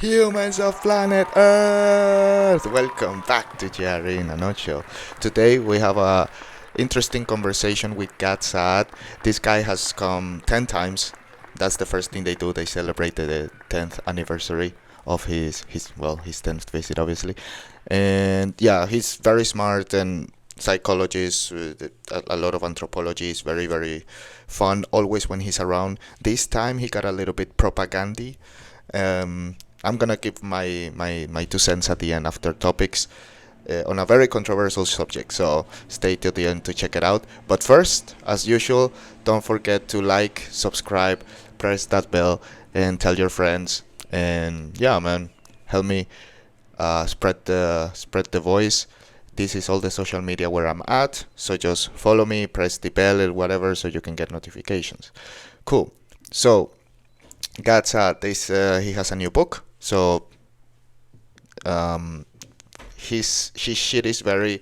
Humans of planet Earth! Welcome back to JRE in a nutshell. Today we have a interesting conversation with Gad Saad. This guy has come 10 times. That's the first thing they do. They celebrated the 10th anniversary of his 10th visit, obviously. And yeah, he's very smart and psychologist, a lot of anthropology. Is very, very fun always when he's around. This time he got a little bit propagandy. I'm gonna give my 2 cents at the end after topics on a very controversial subject. So stay till the end to check it out. But first, as usual, don't forget to like, subscribe, press that bell, and tell your friends. And yeah, man, help me spread the voice. This is all the social media where I'm at. So just follow me, press the bell or whatever, so you can get notifications. Cool. So Gad Saad, he has a new book. So his shit is very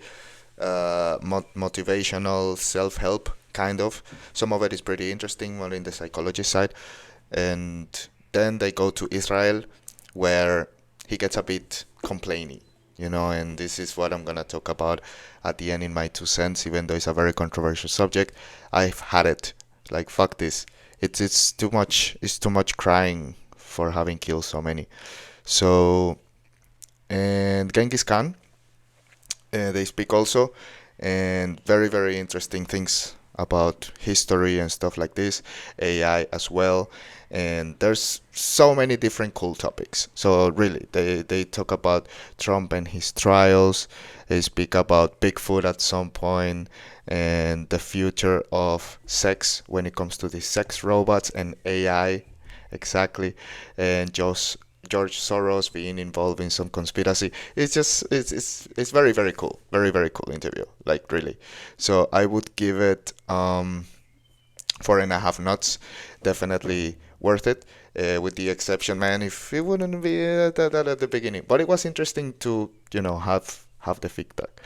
motivational, self-help kind of. Some of it is pretty interesting, more in the psychology side. And then they go to Israel, where he gets a bit complaining, and this is what I'm gonna talk about at the end in my 2 cents, even though it's a very controversial subject. I've had it. Like, fuck this. It's too much. It's too much crying for having killed so many. So, and Genghis Khan, they speak also, and very, very interesting things about history and stuff like this, AI as well, and there's so many different cool topics. So really, they talk about Trump and his trials. They speak about Bigfoot at some point, and the future of sex when it comes to the sex robots and AI, exactly, and George Soros being involved in some conspiracy. It's very, very cool, very, very cool interview, like, really. So I would give it 4.5 nuts. Definitely worth it. With the exception, man, if it wouldn't be that at the beginning, but it was interesting to have the feedback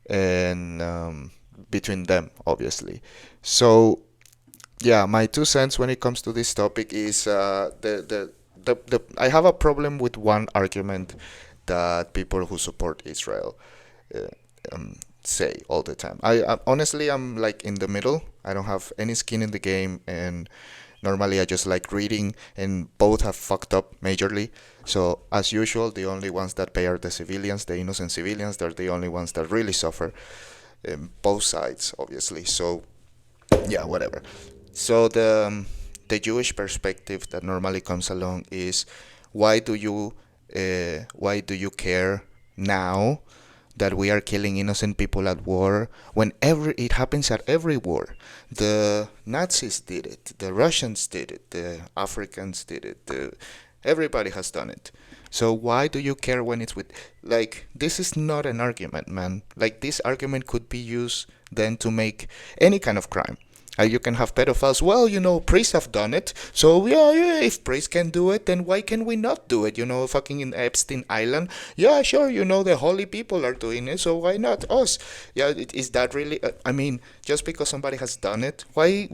and between them, obviously. So yeah, my 2 cents when it comes to this topic is I have a problem with one argument that people who support Israel uh, say all the time. Honestly, I'm like in the middle. I don't have any skin in the game, and normally I just like reading, and both have fucked up majorly. So as usual, the only ones that pay are the civilians, the innocent civilians. They're the only ones that really suffer. Both sides, obviously. So yeah, whatever. So the Jewish perspective that normally comes along is, why do you care now that we are killing innocent people at war when it happens at every war? The Nazis did it, the Russians did it, the Africans did it, everybody has done it. So why do you care when it's with, like, this is not an argument, man. Like, this argument could be used then to make any kind of crime. You can have pedophiles. Well, priests have done it. So, yeah, if priests can do it, then why can we not do it? Fucking in Epstein Island. Yeah, sure, the holy people are doing it, so why not us? Yeah, is that really... I mean, just because somebody has done it, why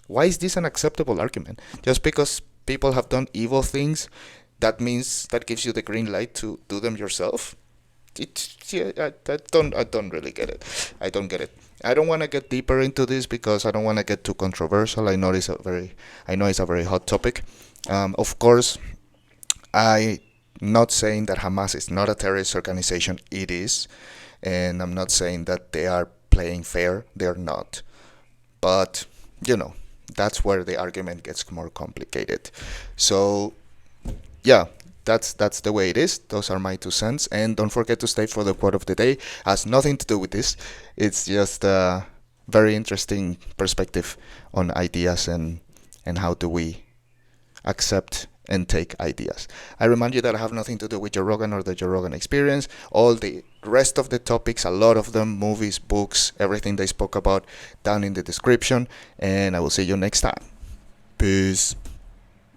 is this an acceptable argument? Just because people have done evil things, that gives you the green light to do them yourself? Yeah, I don't really get it. I don't get it. I don't want to get deeper into this because I don't want to get too controversial. I know it's a very hot topic. Of course, I'm not saying that Hamas is not a terrorist organization. It is, and I'm not saying that they are playing fair. They're not. But that's where the argument gets more complicated. So yeah, that's the way it is. Those are my 2 cents. And don't forget to stay for the quote of the day. Has nothing to do with this. It's just a very interesting perspective on ideas and how do we accept and take ideas. I remind you that I have nothing to do with Joe Rogan or the Joe Rogan experience. All the rest of the topics, a lot of them, movies, books, everything they spoke about, down in the description. And I will see you next time. Peace.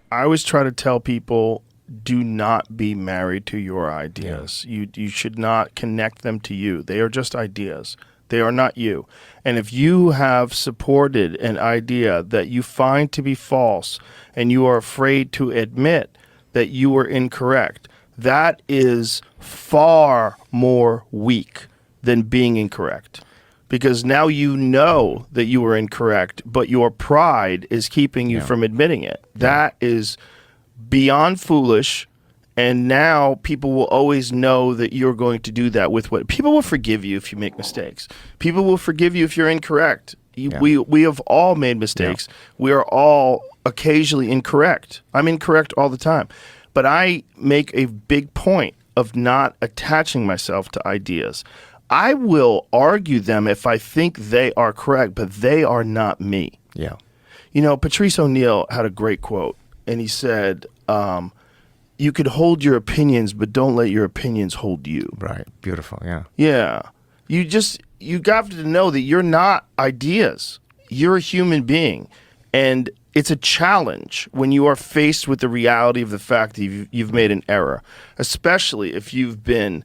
I always try to tell people, do not be married to your ideas. You should not connect them to you. They are just ideas. They are not you. And if you have supported an idea that you find to be false and you are afraid to admit that you were incorrect, that is far more weak than being incorrect. Because now you know that you were incorrect, but your pride is keeping you from admitting it. That is beyond foolish. And now people will always know that you're going to do that with what people will forgive you if you make mistakes. People will forgive you if you're incorrect. We have all made mistakes. We are all occasionally incorrect. I'm incorrect all the time. But I make a big point of not attaching myself to ideas. I will argue them if I think they are correct, but they are not me. Yeah. You know, Patrice O'Neill had a great quote, and he said, you could hold your opinions, but don't let your opinions hold you. Right. Beautiful. Yeah. Yeah. You got to know that you're not ideas. You're a human being. And it's a challenge when you are faced with the reality of the fact that you've made an error, especially if you've been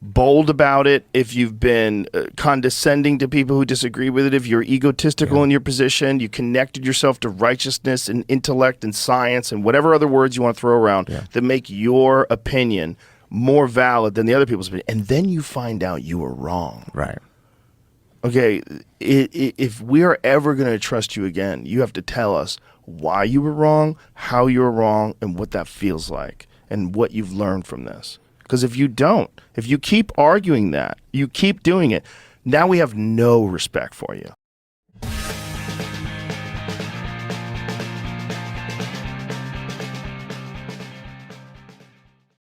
bold about it, if you've been condescending to people who disagree with it, if you're egotistical in your position, you connected yourself to righteousness and intellect and science and whatever other words you want to throw around that make your opinion more valid than the other people's opinion. And then you find out you were wrong. Right. Okay, if we are ever going to trust you again, you have to tell us why you were wrong, how you were wrong, and what that feels like, and what you've learned from this. Because if you don't, if you keep arguing that, you keep doing it, now we have no respect for you.